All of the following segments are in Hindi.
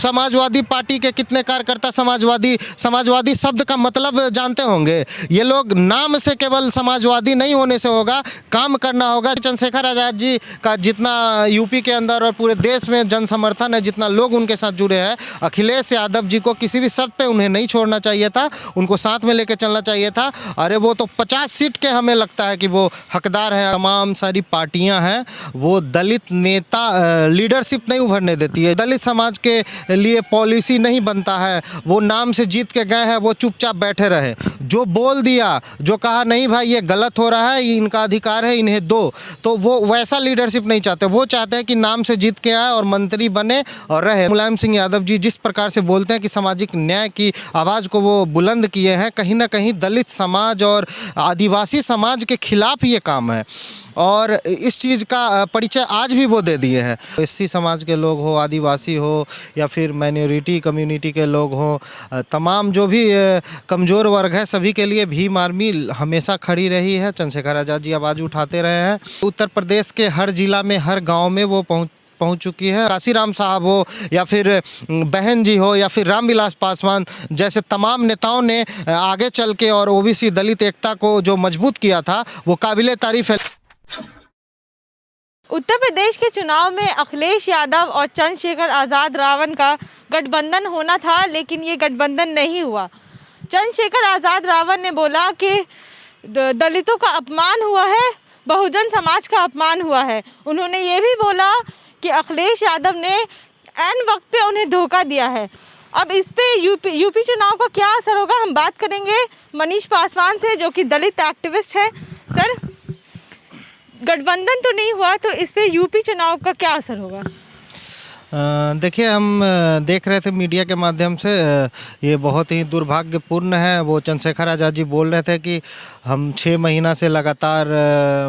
समाजवादी पार्टी के कितने कार्यकर्ता समाजवादी शब्द का मतलब जानते होंगे। ये लोग नाम से केवल समाजवादी नहीं होने से होगा, काम करना होगा। चंद्रशेखर आज़ाद जी का जितना यूपी के अंदर और पूरे देश में जन समर्थन है, जितना लोग उनके साथ जुड़े हैं, अखिलेश यादव जी को किसी भी शर्त पे उन्हें नहीं छोड़ना चाहिए था, उनको साथ में लेकर चलना चाहिए था। अरे वो तो 50 सीट के हमें लगता है कि वो हकदार हैं। तमाम सारी पार्टियां हैं वो दलित नेता लीडरशिप नहीं उभरने देती है। दलित समाज के लिए पॉलिसी नहीं बनता है। वो नाम से जीत के गए हैं, वो चुपचाप बैठे रहे। जो बोल दिया, जो कहा नहीं भाई ये गलत हो रहा है, ये इनका अधिकार है, इन्हें दो, तो वो वैसा लीडरशिप नहीं चाहते। वो चाहते हैं कि नाम से जीत के आए और मंत्री बने और रहे। मुलायम सिंह यादव जी जिस प्रकार से बोलते हैं कि सामाजिक न्याय की आवाज़ को वो बुलंद किए हैं, कहीं ना कहीं दलित समाज और आदिवासी समाज के खिलाफ ये काम है और इस चीज़ का परिचय आज भी वो दे दिए हैं। एससी समाज के लोग हो, आदिवासी हो या फिर माइनॉरिटी कम्युनिटी के लोग हो, तमाम जो भी कमज़ोर वर्ग है, सभी के लिए भीम आर्मी हमेशा खड़ी रही है। चंद्रशेखर आज़ाद जी आवाज़ उठाते रहे हैं। उत्तर प्रदेश के हर ज़िला में, हर गाँव में वो पहुंच चुकी है। काशीराम साहब हो या फिर बहन जी हो या फिर रामविलास पासवान जैसे तमाम नेताओं ने आगे चल के और ओबीसी दलित एकता को जो मजबूत किया था, वो काबिले तारीफ है। उत्तर प्रदेश के चुनाव में अखिलेश यादव और चंद्रशेखर आज़ाद रावण का गठबंधन होना था, लेकिन ये गठबंधन नहीं हुआ। चंद्रशेखर आज़ाद रावण ने बोला कि दलितों का अपमान हुआ है, बहुजन समाज का अपमान हुआ है। उन्होंने ये भी बोला कि अखिलेश यादव ने ऐन वक्त पे उन्हें धोखा दिया है। अब इस पे यूपी चुनाव का क्या असर होगा, हम बात करेंगे मनीष पासवान से, जो कि दलित एक्टिविस्ट हैं। सर, गठबंधन तो नहीं हुआ, तो इस पे यूपी चुनाव का क्या असर होगा? देखिए, हम देख रहे थे मीडिया के माध्यम से, ये बहुत ही दुर्भाग्यपूर्ण है। वो चंद्रशेखर आज़ाद जी बोल रहे थे कि हम 6 महीना से लगातार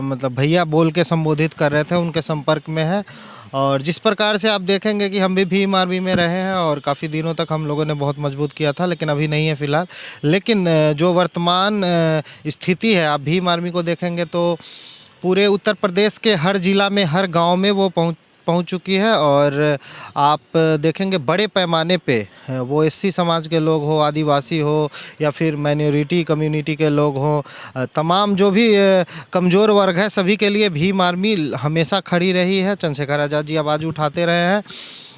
मतलब भैया बोल के संबोधित कर रहे थे, उनके संपर्क में है। और जिस प्रकार से आप देखेंगे कि हम भी भीम आर्मी में रहे हैं और काफ़ी दिनों तक हम लोगों ने बहुत मजबूत किया था, लेकिन अभी नहीं है फ़िलहाल। लेकिन जो वर्तमान स्थिति है, आप भीम आर्मी को देखेंगे तो पूरे उत्तर प्रदेश के हर ज़िला में, हर गांव में वो पहुंच चुकी है। और आप देखेंगे बड़े पैमाने पे वो एससी समाज के लोग हो, आदिवासी हो या फिर माइनॉरिटी कम्युनिटी के लोग हो, तमाम जो भी कमज़ोर वर्ग है, सभी के लिए भीम आर्मी हमेशा खड़ी रही है। चंद्रशेखर आज़ाद जी आवाज़ उठाते रहे हैं।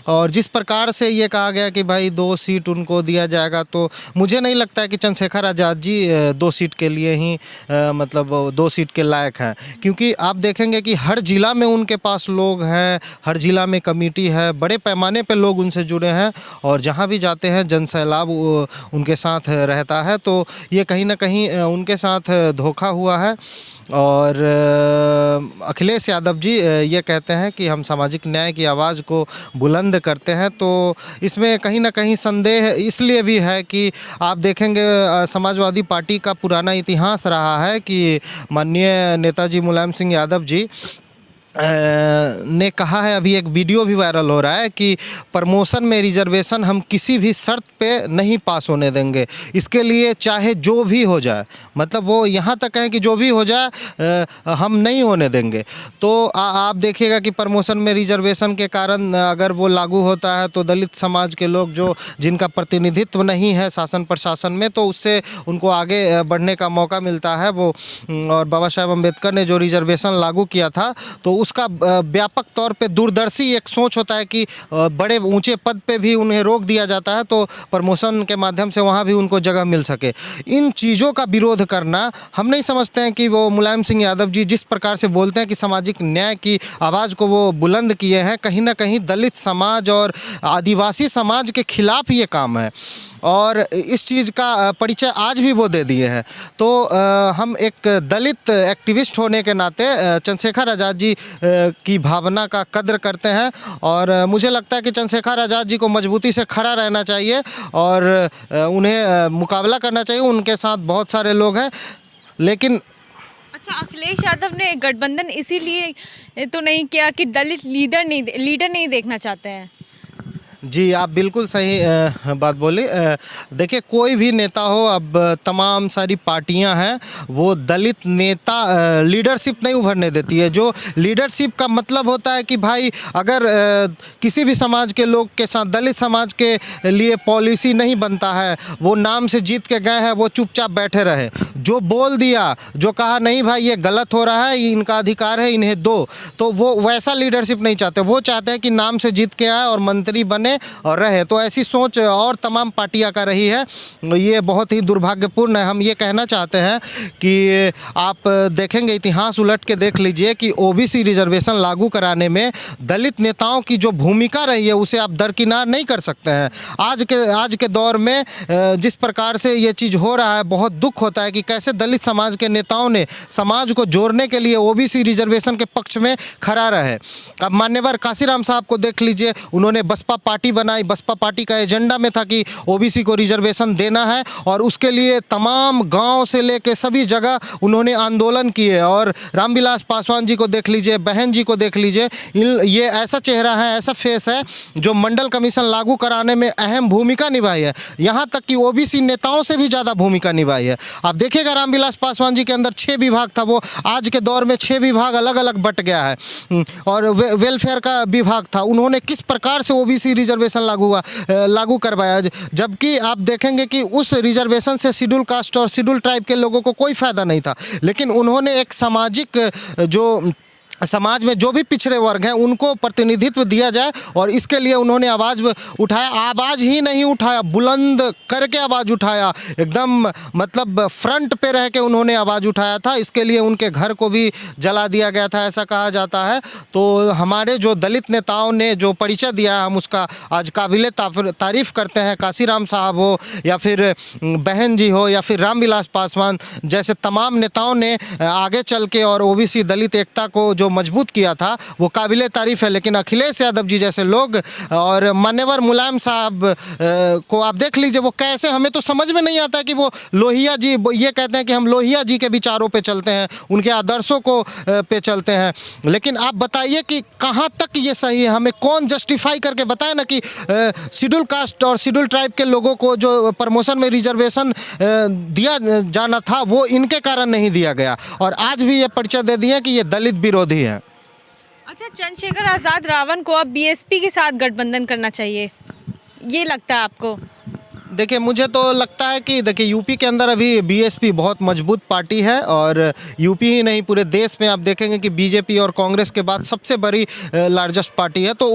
और जिस प्रकार से ये कहा गया कि भाई 2 सीट उनको दिया जाएगा, तो मुझे नहीं लगता है कि चंद्रशेखर आज़ाद जी 2 सीट के लिए ही मतलब 2 सीट के लायक हैं। क्योंकि आप देखेंगे कि हर ज़िला में उनके पास लोग हैं, हर ज़िला में कमेटी है, बड़े पैमाने पे लोग उनसे जुड़े हैं और जहाँ भी जाते हैं जनसैलाब उनके साथ रहता है। तो ये कहीं ना कहीं उनके साथ धोखा हुआ है। और अखिलेश यादव जी ये कहते हैं कि हम सामाजिक न्याय की आवाज़ को बुलंद करते हैं, तो इसमें कहीं ना कहीं संदेह इसलिए भी है कि आप देखेंगे समाजवादी पार्टी का पुराना इतिहास रहा है कि माननीय नेताजी मुलायम सिंह यादव जी ने कहा है, अभी एक वीडियो भी वायरल हो रहा है कि प्रमोशन में रिजर्वेशन हम किसी भी शर्त पे नहीं पास होने देंगे, इसके लिए चाहे जो भी हो जाए। मतलब वो यहाँ तक है कि जो भी हो जाए हम नहीं होने देंगे। तो आप देखिएगा कि प्रमोशन में रिजर्वेशन के कारण अगर वो लागू होता है तो दलित समाज के लोग जो जिनका प्रतिनिधित्व नहीं है शासन प्रशासन में, तो उससे उनको आगे बढ़ने का मौका मिलता है। वो और बाबा साहेब अम्बेडकर ने जो रिजर्वेशन लागू किया था, तो उसका व्यापक तौर पे दूरदर्शी एक सोच होता है कि बड़े ऊंचे पद पे भी उन्हें रोक दिया जाता है, तो प्रमोशन के माध्यम से वहाँ भी उनको जगह मिल सके। इन चीज़ों का विरोध करना, हम नहीं समझते हैं कि वो मुलायम सिंह यादव जी जिस प्रकार से बोलते हैं कि सामाजिक न्याय की आवाज़ को वो बुलंद किए हैं, कहीं ना कहीं दलित समाज और आदिवासी समाज के खिलाफ ये काम है और इस चीज़ का परिचय आज भी वो दे दिए हैं। तो हम एक दलित एक्टिविस्ट होने के नाते चंद्रशेखर आज़ाद जी की भावना का कद्र करते हैं और मुझे लगता है कि चंद्रशेखर आज़ाद जी को मजबूती से खड़ा रहना चाहिए और उन्हें मुकाबला करना चाहिए। उनके साथ बहुत सारे लोग हैं, लेकिन अच्छा, अखिलेश यादव ने गठबंधन इसीलिए तो नहीं किया कि दलित लीडर नहीं देखना चाहते हैं? जी, आप बिल्कुल सही बात बोली। देखिए, कोई भी नेता हो, अब तमाम सारी पार्टियां हैं, वो दलित नेता लीडरशिप नहीं उभरने देती है। जो लीडरशिप का मतलब होता है कि भाई अगर किसी भी समाज के लोग के साथ दलित समाज के लिए पॉलिसी नहीं बनता है, वो नाम से जीत के गए हैं, वो चुपचाप बैठे रहे। जो बोल दिया, जो कहा नहीं भाई ये गलत हो रहा है, ये इनका अधिकार है, इन्हें दो, तो वो वैसा लीडरशिप नहीं चाहते। वो चाहते हैं कि नाम से जीत के आए और मंत्री बने और रहे। तो ऐसी सोच और तमाम पार्टियां का रही है। ये बहुत ही दुर्भाग्यपूर्ण है। हम ये कहना चाहते हैं कि आप देखेंगे, इतिहास उलट के देख लीजिए कि ओबीसी रिजर्वेशन लागू कराने में दलित नेताओं की जो भूमिका रही है उसे आप दरकिनार नहीं कर सकते हैं। आज के दौर में जिस प्रकार से ये चीज़ हो रहा है, बहुत दुख होता है कि कैसे दलित समाज के नेताओं ने समाज को जोड़ने के लिए ओबीसी रिजर्वेशन के पक्ष में खड़ा रहे। अब मान्यवर काशीराम साहब को देख लीजिए, उन्होंने बसपा पार्टी बनाई। बसपा पार्टी का एजेंडा में था कि ओबीसी को रिजर्वेशन देना है और उसके लिए तमाम गांव से लेके सभी जगह उन्होंने आंदोलन किए। और रामविलास पासवान जी को देख लीजिए, बहन जी को देख लीजिए, ये ऐसा चेहरा है, ऐसा फेस है जो मंडल कमीशन लागू कराने में अहम भूमिका निभाई है। यहाँ तक कि ओबीसी नेताओं से भी ज़्यादा भूमिका निभाई है। आप देखिएगा, रामविलास पासवान जी के अंदर 6 विभाग था, वो आज के दौर में 6 विभाग अलग अलग बट गया है। और वेलफेयर का विभाग था, उन्होंने किस प्रकार से ओबीसी रिजर्वेशन लागू करवाया। जबकि आप देखेंगे कि उस रिजर्वेशन से शेड्यूल कास्ट और शेड्यूल ट्राइब के लोगों को कोई फ़ायदा नहीं था, लेकिन उन्होंने एक सामाजिक जो समाज में जो भी पिछड़े वर्ग हैं उनको प्रतिनिधित्व दिया जाए और इसके लिए उन्होंने आवाज़ उठाया। आवाज़ ही नहीं उठाया, बुलंद करके आवाज़ उठाया, एकदम मतलब फ्रंट पे रह के उन्होंने आवाज़ उठाया था। इसके लिए उनके घर को भी जला दिया गया था, ऐसा कहा जाता है। तो हमारे जो दलित नेताओं ने जो परिचय दिया है, हम उसका आज काबिले तारीफ़ करते हैं। काशीराम साहब हो या फिर बहन जी हो या फिर रामविलास पासवान जैसे तमाम नेताओं ने आगे चल के और ओबीसी दलित एकता को जो मजबूत किया था, वो काबिले तारीफ़ है। लेकिन अखिलेश यादव जी जैसे लोग और मान्यवर मुलायम साहब को आप देख लीजिए, वो कैसे, हमें तो समझ में नहीं आता कि वो लोहिया जी, ये कहते हैं कि हम लोहिया जी के विचारों पे चलते हैं, उनके आदर्शों को पे चलते हैं। लेकिन आप बताइए कि कहाँ तक ये सही है? हमें कौन जस्टिफाई करके बताए ना कि शेड्यूल कास्ट और शेड्यूल ट्राइब के लोगों को जो प्रमोशन में रिजर्वेशन दिया जाना था वो इनके कारण नहीं दिया गया, और आज भी ये परिचय दे दिए कि ये दलित विरोधी है। अच्छा, चंद्रशेखर आज़ाद रावण को अब बीएसपी के साथ गठबंधन करना चाहिए, ये लगता है आपको? देखिए, मुझे तो लगता है कि देखिए यूपी के अंदर अभी बीएसपी बहुत मजबूत पार्टी है, और यूपी ही नहीं पूरे देश में आप देखेंगे कि बीजेपी और कांग्रेस के बाद सबसे बड़ी लार्जेस्ट पार्टी है। तो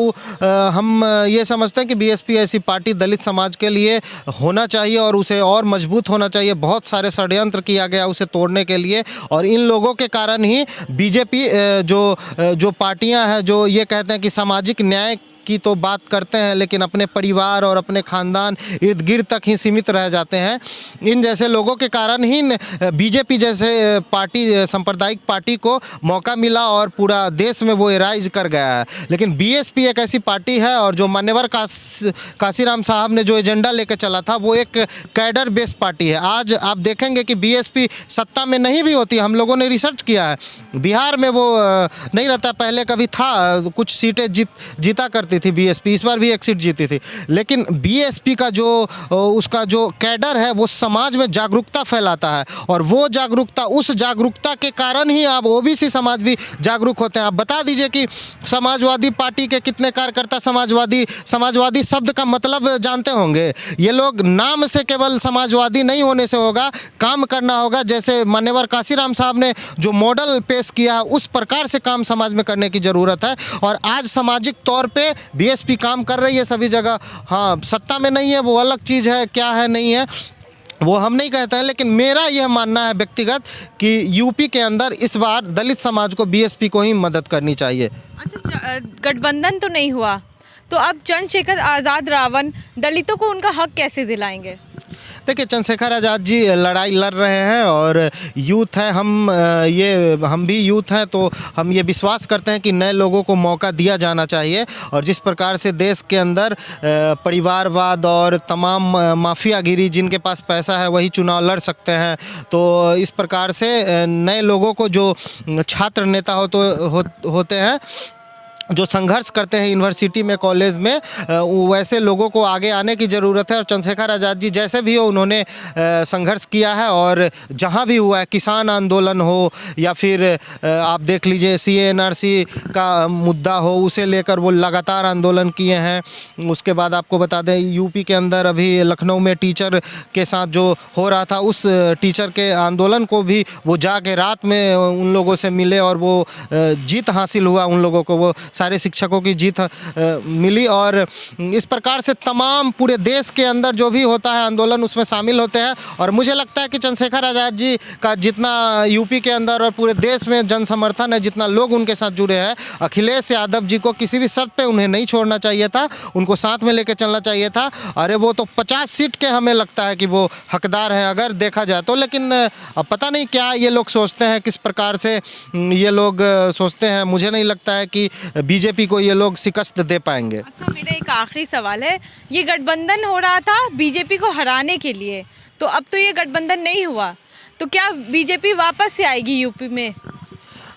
हम ये समझते हैं कि बीएसपी ऐसी पार्टी दलित समाज के लिए होना चाहिए और उसे और मजबूत होना चाहिए। बहुत सारे षड्यंत्र किया गया उसे तोड़ने के लिए, और इन लोगों के कारण ही बीजेपी जो पार्टियां हैं जो ये कहते हैं कि सामाजिक न्याय की तो बात करते हैं लेकिन अपने परिवार और अपने खानदान इर्द गिर्द तक ही सीमित रह जाते हैं, इन जैसे लोगों के कारण ही बीजेपी जैसे पार्टी, सांप्रदायिक पार्टी को मौका मिला और पूरा देश में वो राइज कर गया है। लेकिन बीएसपी एक ऐसी पार्टी है, और जो मान्यवर काशीराम साहब ने जो एजेंडा लेकर चला था वो एक कैडर बेस्ड पार्टी है। आज आप देखेंगे कि बीएसपी सत्ता में नहीं भी होती, हम लोगों ने रिसर्च किया है, बिहार में वो नहीं रहता, पहले कभी था, कुछ सीटें जीता करती थी बीएसपी, इस बार भी एक सीट जीती थी। लेकिन बीएसपी का जो उसका जो कैडर है वो समाज में जागरूकता फैलाता है, और वो जागरूकता, उस जागरूकता के कारण ही अब ओबीसी समाज भी जागरूक होते हैं। आप बता दीजिए कि समाजवादी पार्टी के कितने कार्यकर्ता समाजवादी शब्द का मतलब जानते होंगे? ये लोग नाम से केवल समाजवादी नहीं होने से होगा, काम करना होगा। जैसे मान्यवर काशीराम साहब ने जो मॉडल पेश किया है उस प्रकार से काम समाज में करने की ज़रूरत है, और आज सामाजिक तौर पे बीएसपी काम कर रही है सभी जगह। हाँ, सत्ता में नहीं है वो अलग चीज़ है, क्या है नहीं है वो हम नहीं कहते हैं, लेकिन मेरा यह मानना है व्यक्तिगत कि यूपी के अंदर इस बार दलित समाज को बीएसपी को ही मदद करनी चाहिए। अच्छा, गठबंधन तो नहीं हुआ, तो अब चंद्रशेखर आज़ाद रावण दलितों को उनका हक कैसे दिलाएंगे? देखिए, चंद्रशेखर आज़ाद जी लड़ाई लड़ रहे हैं और यूथ है, हम भी यूथ हैं, तो हम ये विश्वास करते हैं कि नए लोगों को मौका दिया जाना चाहिए। और जिस प्रकार से देश के अंदर परिवारवाद और तमाम माफियागिरी, जिनके पास पैसा है वही चुनाव लड़ सकते हैं, तो इस प्रकार से नए लोगों को जो छात्र नेता होते हैं जो संघर्ष करते हैं यूनिवर्सिटी में, कॉलेज में, वैसे लोगों को आगे आने की ज़रूरत है। और चंद्रशेखर आज़ाद जी जैसे भी हो, उन्होंने संघर्ष किया है और जहाँ भी हुआ है, किसान आंदोलन हो या फिर आप देख लीजिए CA/NRC का मुद्दा हो, उसे लेकर वो लगातार आंदोलन किए हैं। उसके बाद आपको बता दें, यूपी के अंदर अभी लखनऊ में टीचर के साथ जो हो रहा था, उस टीचर के आंदोलन को भी वो जाके रात में उन लोगों से मिले और वो जीत हासिल हुआ उन लोगों को, वो सारे शिक्षकों की जीत मिली। और इस प्रकार से तमाम पूरे देश के अंदर जो भी होता है आंदोलन, उसमें शामिल होते हैं। और मुझे लगता है कि चंद्रशेखर आज़ाद जी का जितना यूपी के अंदर और पूरे देश में जन समर्थन है, जितना लोग उनके साथ जुड़े हैं, अखिलेश यादव जी को किसी भी शर्त पे उन्हें नहीं छोड़ना चाहिए था, उनको साथ में लेकर चलना चाहिए था। अरे वो तो 50 सीट के हमें लगता है कि वो हकदार हैं अगर देखा जाए तो। लेकिन अब पता नहीं क्या ये लोग सोचते हैं, किस प्रकार से ये लोग सोचते हैं। मुझे नहीं लगता है कि बीजेपी को ये लोग शिकस्त दे पाएंगे। अच्छा, मेरा एक आखिरी सवाल है, ये गठबंधन हो रहा था बीजेपी को हराने के लिए, तो अब तो ये गठबंधन नहीं हुआ, तो क्या बीजेपी वापस से आएगी यूपी में?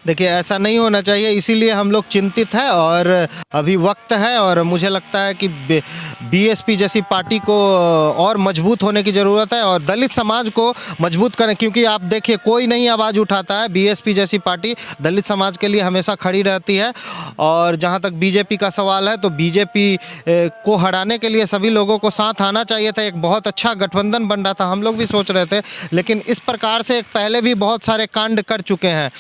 देखिए, ऐसा नहीं होना चाहिए, इसीलिए हम लोग चिंतित हैं और अभी वक्त है। और मुझे लगता है कि BSP जैसी पार्टी को और मजबूत होने की ज़रूरत है और दलित समाज को मजबूत करें, क्योंकि आप देखिए कोई नहीं आवाज़ उठाता है। BSP जैसी पार्टी दलित समाज के लिए हमेशा खड़ी रहती है। और जहाँ तक BJP का सवाल है, तो BJP को हराने के लिए सभी लोगों को साथ आना चाहिए था। एक बहुत अच्छा गठबंधन बन रहा था, हम लोग भी सोच रहे थे, लेकिन इस प्रकार से पहले भी बहुत सारे कांड कर चुके हैं।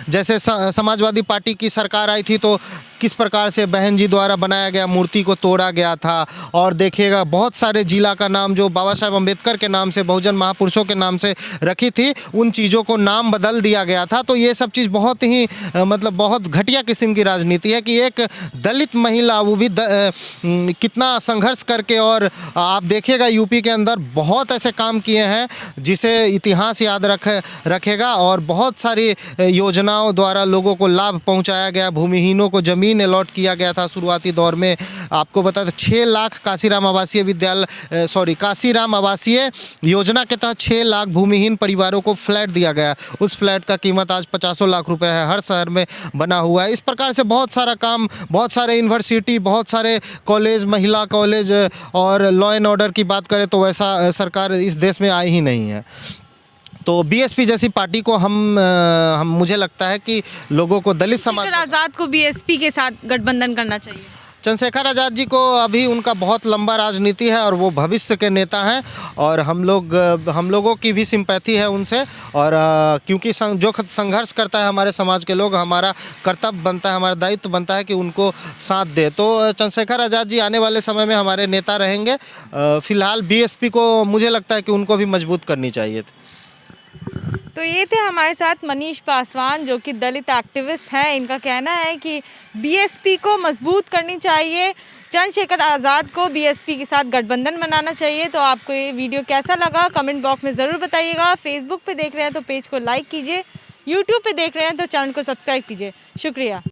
जैसे समाजवादी पार्टी की सरकार आई थी तो किस प्रकार से बहन जी द्वारा बनाया गया मूर्ति को तोड़ा गया था। और देखिएगा, बहुत सारे जिला का नाम जो बाबा साहेब अम्बेडकर के नाम से, बहुजन महापुरुषों के नाम से रखी थी, उन चीज़ों को नाम बदल दिया गया था। तो ये सब चीज़ बहुत ही मतलब बहुत घटिया किस्म की राजनीति है कि एक दलित महिला, वो भी कितना संघर्ष करके। और आप देखिएगा यूपी के अंदर बहुत ऐसे काम किए हैं जिसे इतिहास याद रखेगा। और बहुत सारी योजनाओं द्वारा लोगों को लाभ पहुंचाया गया, भूमिहीनों को ज़मीन अलॉट किया गया था शुरुआती दौर में। आपको बता दें 6 लाख काशीराम आवासीय योजना के तहत 6 लाख भूमिहीन परिवारों को फ्लैट दिया गया। उस फ्लैट का कीमत आज 50 लाख रुपए है, हर शहर में बना हुआ है। इस प्रकार से बहुत सारा काम, बहुत सारे यूनिवर्सिटी, बहुत सारे कॉलेज, महिला कॉलेज, और लॉ एंड ऑर्डर की बात करें तो वैसा सरकार इस देश में आई ही नहीं है। तो BSP जैसी पार्टी को हम मुझे लगता है कि लोगों को, दलित समाज, चंद्रशेखर आज़ाद को BSP के साथ गठबंधन करना चाहिए। चंद्रशेखर आज़ाद जी को अभी उनका बहुत लंबा राजनीति है और वो भविष्य के नेता हैं। और हम लोगों की भी सिंपैथी है उनसे। और क्योंकि जो संघर्ष करता है हमारे समाज के लोग, हमारा कर्तव्य बनता है, हमारा दायित्व बनता है कि उनको साथ दे। तो चंद्रशेखर आज़ाद जी आने वाले समय में हमारे नेता रहेंगे। फिलहाल BSP को मुझे लगता है कि उनको भी मजबूत करनी चाहिए थी। तो ये थे हमारे साथ मनीष पासवान, जो कि दलित एक्टिविस्ट हैं। इनका कहना है कि BSP को मजबूत करनी चाहिए, चंद्रशेखर आज़ाद को BSP के साथ गठबंधन बनाना चाहिए। तो आपको ये वीडियो कैसा लगा कमेंट बॉक्स में ज़रूर बताइएगा। फेसबुक पे देख रहे हैं तो पेज को लाइक कीजिए, यूट्यूब पे देख रहे हैं तो चैनल को सब्सक्राइब कीजिए। शुक्रिया।